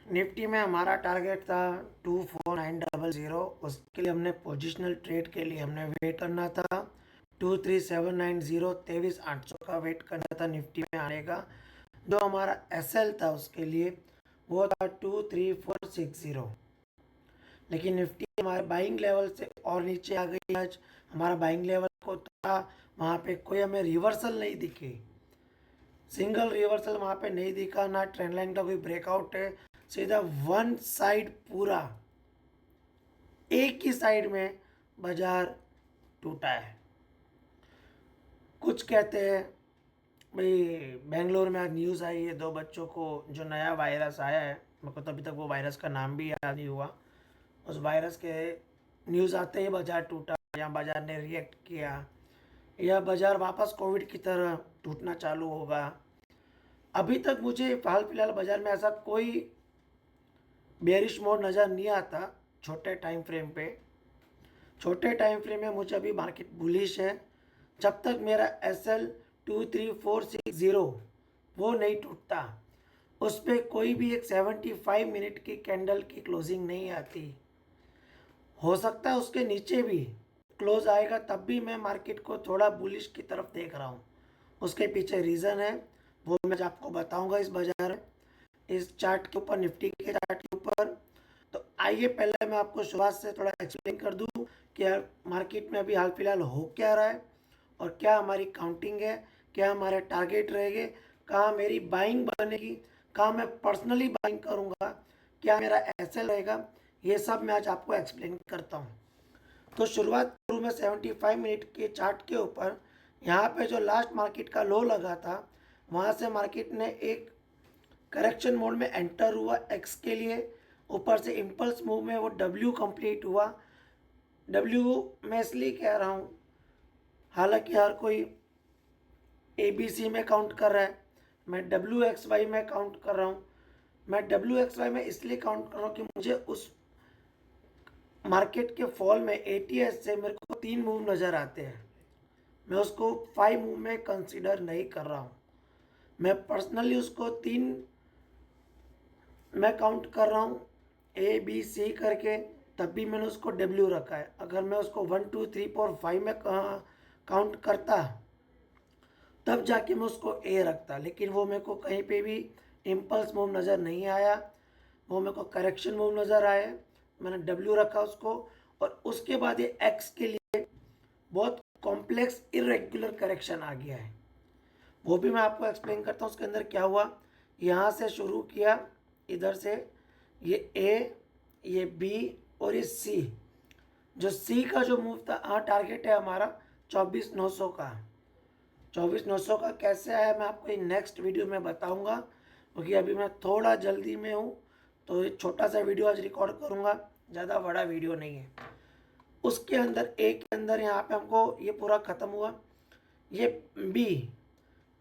Nifty में हमारा target था 24900। उसके लिए हमने पोजिशनल ट्रेड के लिए हमने वेट करना था 23790, 23,800 का वेट करना था निफ्टी में आने का। जो हमारा एसएल था उसके लिए वो था 23460। लेकिन निफ्टी हमारे बाइंग लेवल से और नीचे आ गई आज। हमारा बाइंग लेवल को था, वहाँ पे कोई हमें रिवर्सल नहीं दिखी, सिंगल रिवर्सल वहाँ पे नहीं दिखा, ना ट्रेंड लाइन का कोई ब्रेकआउट है। सीधा वन साइड पूरा एक ही साइड में बाजार टूटा है। कुछ कहते हैं भाई बेंगलोर में आज न्यूज़ आई है, दो बच्चों को जो नया वायरस आया है, मेरे को तो अभी तक वो वायरस का नाम भी याद नहीं हुआ। उस वायरस के न्यूज़ आते ही बाजार टूटा, या बाजार ने रिएक्ट किया, या बाजार वापस कोविड की तरह टूटना चालू होगा। अभी तक मुझे हाल फिलहाल बाजार में ऐसा कोई बेरिश मोड नज़र नहीं आता। छोटे टाइम फ्रेम पे, छोटे टाइम फ्रेम में मुझे अभी मार्केट बुलिश है। जब तक मेरा एस एल 23460 वो नहीं टूटता, उस पर कोई भी एक 75 मिनट की कैंडल की क्लोजिंग नहीं आती। हो सकता है उसके नीचे भी क्लोज आएगा, तब भी मैं मार्केट को थोड़ा बुलिश की तरफ देख रहा हूँ। उसके पीछे रीज़न है, वो मैं आपको बताऊंगा इस बाजार में, इस चार्ट के ऊपर, निफ्टी के चार्ट के ऊपर। तो आइए पहले मैं आपको शुरुआत से थोड़ा एक्सप्लेन कर दूं कि मार्केट में अभी हाल फिलहाल हो क्या रहा है और क्या हमारी काउंटिंग है, क्या हमारे टारगेट रहेंगे, कहाँ मेरी बाइंग बनेगी, कहाँ मैं पर्सनली बाइंग करूँगा, क्या मेरा एसएल रहेगा। ये सब मैं आज आपको एक्सप्लेन करता हूँ। तो शुरुआत करूँ मैं 75 मिनट के चार्ट के ऊपर। यहाँ पे जो लास्ट मार्केट का लो लगा था, वहाँ से मार्केट ने एक करेक्शन मोड में एंटर हुआ एक्स के लिए। ऊपर से इम्पल्स मूव में वो डब्ल्यू कंप्लीट हुआ। डब्ल्यू मैं इसलिए कह रहा हूँ, हालांकि हर कोई ए बी सी में काउंट कर रहा है, मैं डब्ल्यू एक्स वाई में काउंट कर रहा हूँ। मैं डब्ल्यू एक्स वाई में इसलिए काउंट कर रहा हूँ कि मुझे उस मार्केट के फॉल में एटीएस से मेरे को 3 मूव नज़र आते हैं। मैं उसको 5 मूव में कंसिडर नहीं कर रहा हूँ। मैं पर्सनली उसको 3 मैं काउंट कर रहा हूँ, ए बी सी करके, तब भी मैंने उसको डब्ल्यू रखा है। अगर मैं उसको 1 2 3 4 5 में काउंट करता, तब जाके मैं उसको ए रखता। लेकिन वो मेरे को कहीं पे भी इम्पल्स मूव नज़र नहीं आया, वो मेरे को करेक्शन मूव नज़र आया, मैंने डब्ल्यू रखा उसको। और उसके बाद ये एक्स के लिए बहुत कॉम्प्लेक्स इरेगुलर करेक्शन आ गया है, वो भी मैं आपको एक्सप्लेन करता हूँ। उसके अंदर क्या हुआ, यहाँ से शुरू किया, इधर से ये ए, ये बी और ये सी। जो सी का जो मूव था, हाँ टारगेट है हमारा 24,900 का। 24,900 का कैसे आया मैं आपको नेक्स्ट वीडियो में बताऊंगा, क्योंकि अभी मैं थोड़ा जल्दी में हूँ, तो एक छोटा सा वीडियो आज रिकॉर्ड करूँगा, ज़्यादा बड़ा वीडियो नहीं है। उसके अंदर ए के अंदर यहाँ पे हमको ये पूरा ख़त्म हुआ। ये बी,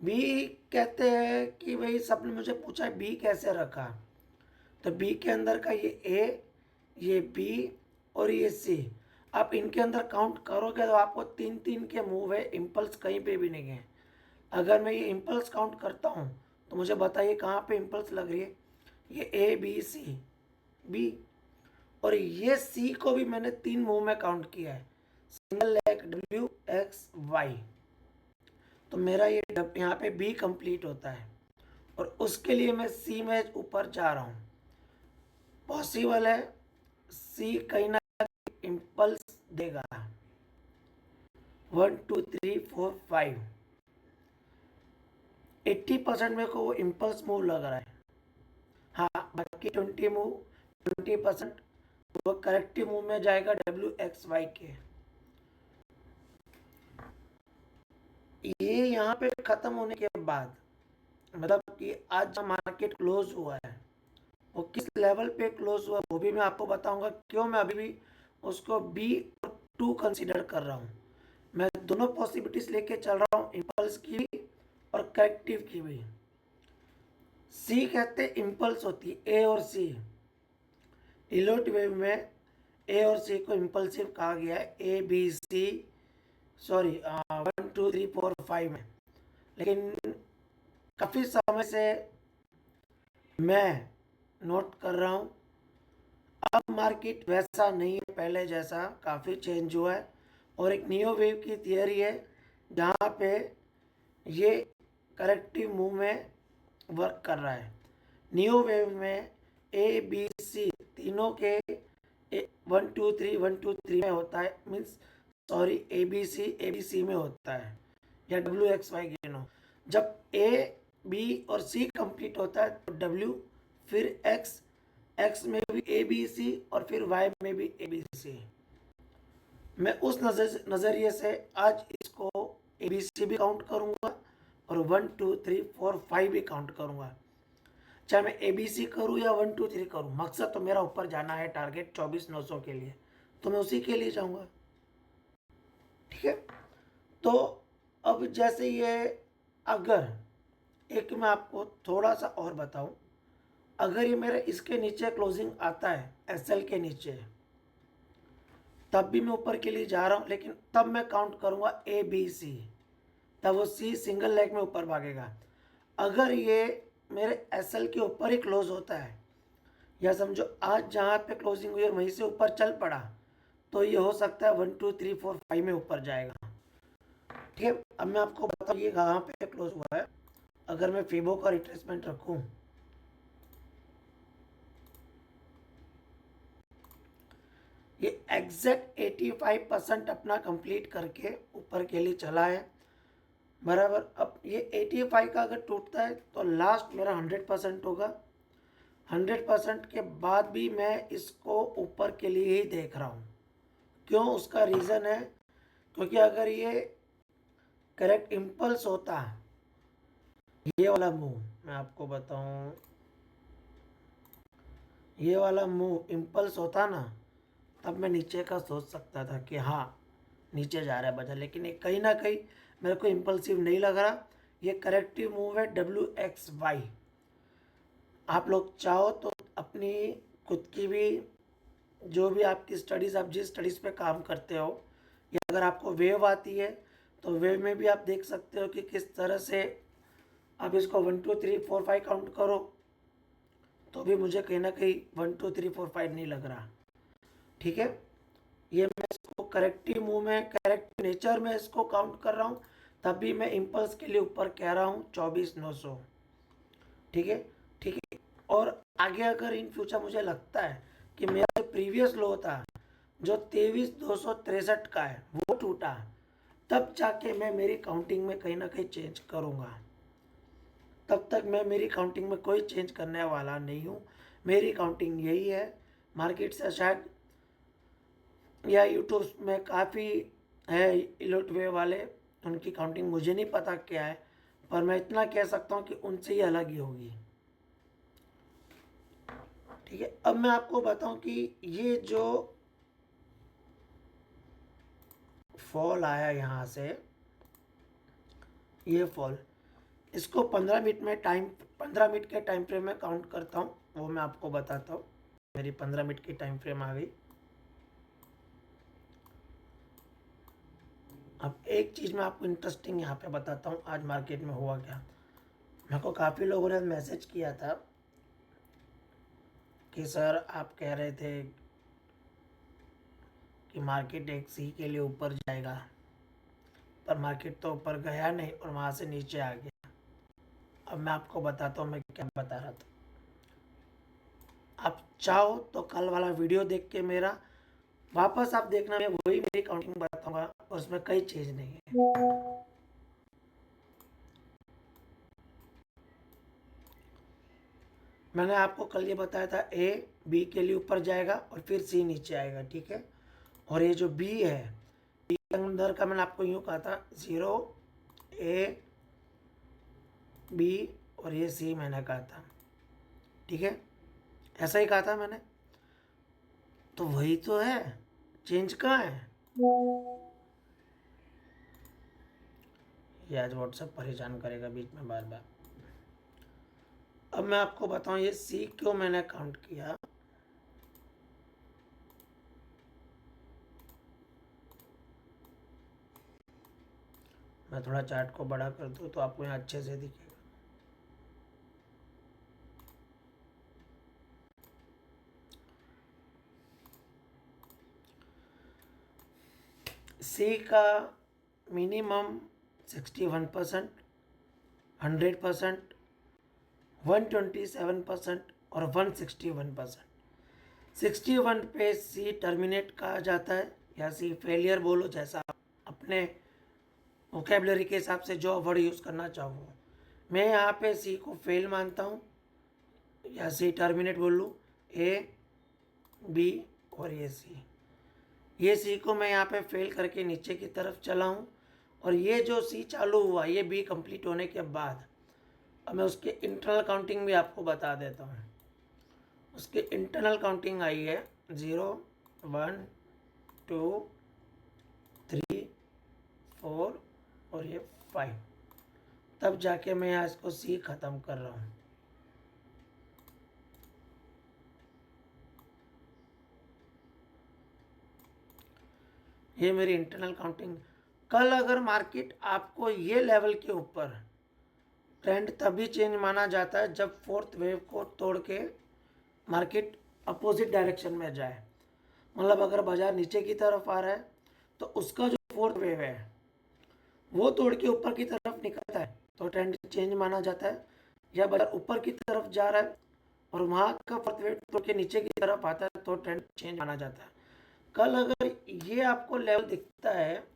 बी कहते हैं कि भाई सबने मुझे पूछा बी कैसे रखा, तो बी के अंदर का ये बी और ये सी, आप इनके अंदर काउंट करोगे तो आपको 3 3 के मूव है, इम्पल्स कहीं पे भी नहीं है। अगर मैं ये इम्पल्स काउंट करता हूँ तो मुझे बताइए कहाँ पे इम्पल्स लग रही है। ये ए बी सी, बी, और ये सी को भी मैंने 3 मूव में काउंट किया है, single leg W X Y. तो मेरा ये यहाँ पे बी कंप्लीट होता है, और उसके लिए मैं सी में ऊपर जा रहा हूँ। पॉसिबल है सी कहीं ना इम्पल्स देगा, 1 2 3 4 5, 80% मेरे को वो इम्पल्स मूव लग रहा है। हाँ बाकी 20% वो करेक्टिव मूव में जाएगा डब्ल्यू एक्स वाई के। ये यहाँ पे ख़त्म होने के बाद, मतलब कि आज मार्केट क्लोज हुआ है, वो किस लेवल पे क्लोज हुआ वो भी मैं आपको बताऊंगा, क्यों मैं अभी भी उसको बी और टू कंसिडर कर रहा हूँ। मैं दोनों पॉसिबिलिटीज लेके चल रहा हूँ, इम्पल्स की भी और करेक्टिव की भी। सी कहते इम्पल्स होती है, ए और सी, इलोट वेव में ए और सी को इम्पल्सिव कहा गया है, ए बी सी, सॉरी 1 2 3 4 5 में। लेकिन काफ़ी समय से मैं नोट कर रहा हूँ। अब मार्केट वैसा नहीं है पहले जैसा, काफ़ी चेंज हुआ है। और एक नियो वेव की थियरी है जहाँ पे ये करेक्टिव मूव में वर्क कर रहा है। नियो वेव में ए बी सी तीनों के 1 2 3 में होता है, means sorry A B C में होता है, या WXY गिनो। जब ए बी और सी कंप्लीट होता है तो W, फिर एक्स में भी ए बी सी, और फिर वाई में भी ए बी सी। मैं उस नज़रिए से आज इसको ए बी सी भी काउंट करूँगा और 1 2 3 4 5 भी काउंट करूँगा। चाहे मैं ए बी सी करूँ या 1 2 3 करूँ, मकसद तो मेरा ऊपर जाना है, टारगेट 24,900 के लिए, तो मैं उसी के लिए जाऊँगा। ठीक है। तो अब जैसे ये, अगर एक मैं आपको थोड़ा सा और बताऊं, अगर ये मेरे इसके नीचे क्लोजिंग आता है एसएल के नीचे, तब भी मैं ऊपर के लिए जा रहा हूं, लेकिन तब मैं काउंट करूंगा ए बी सी, तब वो सी सिंगल लेग में ऊपर भागेगा। अगर ये मेरे एसएल के ऊपर ही क्लोज होता है, या समझो आज जहाँ पे क्लोजिंग हुई और वहीं से ऊपर चल पड़ा, तो ये हो सकता है 1 2 3 4 5 में ऊपर जाएगा। ठीक है। अब मैं आपको बताऊँ ये कहाँ पे क्लोज हुआ है। अगर मैं फिबो का रिट्रेसमेंट रखूँ, ये एग्जैक्ट 85% अपना कंप्लीट करके ऊपर के लिए चला है, बराबर। अब ये 85 का अगर टूटता है तो लास्ट मेरा 100% होगा। 100% के बाद भी मैं इसको ऊपर के लिए ही देख रहा हूँ। क्यों? उसका रीज़न है क्योंकि अगर ये करेक्ट इम्पल्स होता, ये वाला मूव मैं आपको बताऊँ, ये वाला मूव इम्पल्स होता ना, तब मैं नीचे का सोच सकता था कि हाँ नीचे जा रहा है बाजार, लेकिन ये कहीं ना कहीं मेरे को इम्पल्सिव नहीं लग रहा। ये करेक्टिव मूव है WXY। आप लोग चाहो तो अपनी खुद की भी, जो भी आपकी स्टडीज़, आप जिस स्टडीज़ पे काम करते हो, या अगर आपको वेव आती है तो वेव में भी आप देख सकते हो कि किस तरह से आप इसको 1 2 3 4 5 काउंट करो, तो भी मुझे कहीं ना कहीं 1 2 3 4 5 नहीं लग रहा। ठीक है। ये मैं इसको करेक्टिव मूव में, करेक्टिव नेचर में इसको काउंट कर रहा हूँ, तब भी मैं इम्पल्स के लिए ऊपर कह रहा हूँ 24,900। ठीक है। ठीक है। और आगे अगर इन फ्यूचर मुझे लगता है कि मेरा जो प्रीवियस लो था, जो 23,263 का है, वो टूटा, तब जाके मैं मेरी काउंटिंग में कहीं ना कहीं चेंज करूँगा। तब तक मैं मेरी काउंटिंग में कोई चेंज करने वाला नहीं हूँ। मेरी काउंटिंग यही है। मार्केट से शायद या यूट्यूब में काफ़ी है इलोट वे वाले, उनकी काउंटिंग मुझे नहीं पता क्या है, पर मैं इतना कह सकता हूँ कि उनसे ही अलग ही होगी। ठीक है। अब मैं आपको बताऊं कि ये जो फॉल आया यहाँ से, ये फॉल, इसको 15 मिनट के टाइम फ्रेम में काउंट करता हूँ, वो मैं आपको बताता हूँ। मेरी 15 मिनट की टाइम फ्रेम आ गई। अब एक चीज़ मैं आपको इंटरेस्टिंग यहाँ पे बताता हूँ, आज मार्केट में हुआ क्या। मेरे को काफ़ी लोगों ने मैसेज किया था कि सर आप कह रहे थे कि मार्केट एक सी के लिए ऊपर जाएगा, पर मार्केट तो ऊपर गया नहीं और वहाँ से नीचे आ गया। अब मैं आपको बताता हूँ मैं क्या बता रहा था। आप चाहो तो कल वाला वीडियो देख के मेरा वापस आप देखना, मैं वही मेरी काउंटिंग बताऊंगा और उसमें कोई चीज़ नहीं है। मैंने आपको कल ये बताया था ए बी के लिए ऊपर जाएगा और फिर सी नीचे आएगा। ठीक है। और ये जो बी है, बी के अंदर का मैंने आपको यूँ कहा था 0 A B और ये सी मैंने कहा था। ठीक है। ऐसा ही कहा था मैंने, तो वही तो है, चेंज कहाँ है। ये आज व्हाट्सएप परेशान करेगा बीच में बार बार। अब मैं आपको बताऊं ये सी क्यों मैंने काउंट किया। मैं थोड़ा चार्ट को बड़ा कर दूं तो आपको यहाँ अच्छे से दिखेगा। सी का मिनिमम 61%, 100%, 127% और 161%। 61 पे सी टर्मिनेट कहा जाता है या सी फेलियर बोलो, जैसा अपने वोकेबलरी के हिसाब से जो वर्ड यूज़ करना चाहो। मैं यहाँ पे सी को फेल मानता हूँ या सी टर्मिनेट बोल लूँ, ए बी और ये सी। ये सी को मैं यहाँ पे फेल करके नीचे की तरफ चला हूँ और ये जो सी चालू हुआ ये बी कंप्लीट होने के बाद अब मैं उसके इंटरनल काउंटिंग भी आपको बता देता हूँ। उसकी इंटरनल काउंटिंग आई है 0, 1, 2, 3, 4 और ये 5। तब जाके मैं यहाँ इसको सी ख़त्म कर रहा हूँ। ये मेरी इंटरनल काउंटिंग। कल अगर मार्केट आपको ये लेवल के ऊपर, ट्रेंड तभी चेंज माना जाता है जब फोर्थ वेव को तोड़ के मार्केट अपोजिट डायरेक्शन में जाए। मतलब अगर बाजार नीचे की तरफ आ रहा है तो उसका जो फोर्थ वेव है वो तोड़ के ऊपर की तरफ निकलता है तो ट्रेंड चेंज माना जाता है। या बाजार ऊपर की तरफ जा रहा है और वहाँ का फोर्थ वेव तोड़ के नीचे की तरफ आता है तो ट्रेंड चेंज माना जाता है। कल अगर ये आपको लेवल दिखता है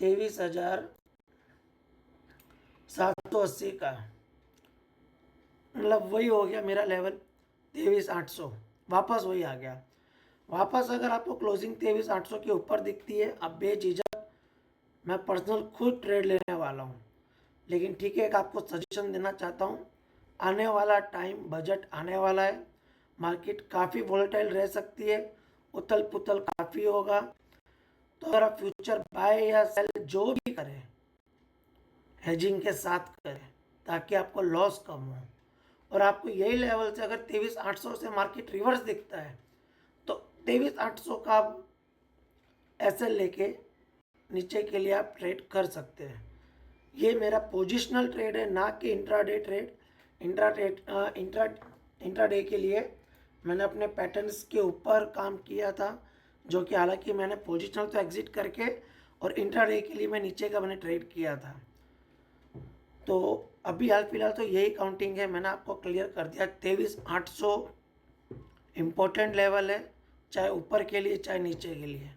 23,780 का, मतलब वही हो गया मेरा लेवल 23,800, वापस वही आ गया। वापस अगर आपको क्लोजिंग 23,800 के ऊपर दिखती है, अब बेझिझक मैं पर्सनल खुद ट्रेड लेने वाला हूँ। लेकिन ठीक है, एक आपको सजेशन देना चाहता हूँ, आने वाला टाइम बजट आने वाला है, मार्केट काफ़ी वोलेटाइल रह सकती है, उथल पुथल काफ़ी होगा। तो अगर आप फ्यूचर बाय या सेल जो भी करें हेजिंग के साथ करें ताकि आपको लॉस कम हो। और आपको यही लेवल से अगर 23,800 से मार्केट रिवर्स दिखता है तो 23,800 का आप ऐसे लेके नीचे के लिए आप ट्रेड कर सकते हैं। ये मेरा पोजिशनल ट्रेड है, ना कि इंट्राडे ट्रेड। इंट्राडे के लिए मैंने अपने पैटर्न्स के ऊपर काम किया था, जो कि हालांकि मैंने पोजिशनल तो एग्जिट करके और इंट्राडे के लिए मैं नीचे का मैंने ट्रेड किया था। तो अभी हाल फिलहाल तो यही काउंटिंग है, मैंने आपको क्लियर कर दिया। 23,800 इम्पोर्टेंट लेवल है, चाहे ऊपर के लिए चाहे नीचे के लिए।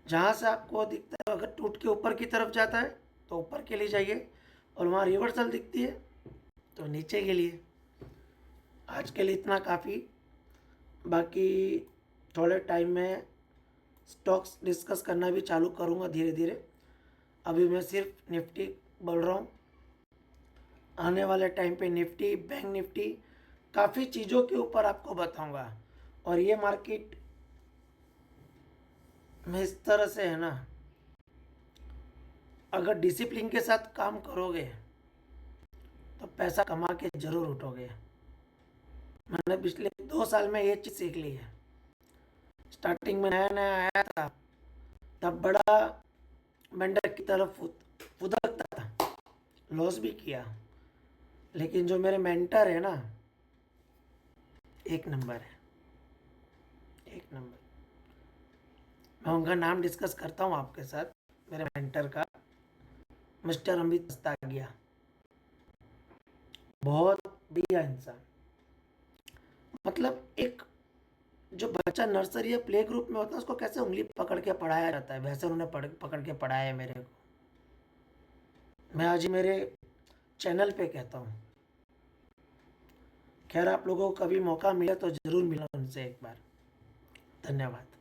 जहाँ से आपको दिखता है अगर टूट के ऊपर की तरफ जाता है तो ऊपर के लिए जाइए, और वहाँ रिवर्सल दिखती है तो नीचे के लिए। आज के लिए इतना काफ़ी, बाकी थोड़े टाइम में स्टॉक्स डिस्कस करना भी चालू करूँगा धीरे धीरे। अभी मैं सिर्फ निफ्टी बोल रहा हूँ। आने वाले टाइम पे निफ्टी, बैंक निफ्टी, काफ़ी चीज़ों के ऊपर आपको बताऊँगा। और ये मार्केट में इस तरह से है ना, अगर डिसिप्लिन के साथ काम करोगे तो पैसा कमा के ज़रूर उठोगे। मैंने पिछले 2 साल में ये चीज़ सीख ली है। स्टार्टिंग में नया नया आया था तब बड़ा मेंढक की तरफ फुदकता था, लॉस भी किया। लेकिन जो मेरे मेंटर है ना, एक नंबर है, एक नंबर। मैं उनका नाम डिस्कस करता हूँ आपके साथ, मेरे मेंटर का, मिस्टर अमित दस्तागिया। बहुत बढ़िया इंसान। मतलब एक जो बच्चा नर्सरी या प्ले ग्रुप में होता है उसको कैसे उंगली पकड़ के पढ़ाया जाता है, वैसे उन्होंने पकड़ के पढ़ाया है मेरे को। मैं आज मेरे चैनल पे कहता हूँ। खैर, आप लोगों को कभी मौका मिला तो ज़रूर मिला उनसे एक बार। धन्यवाद।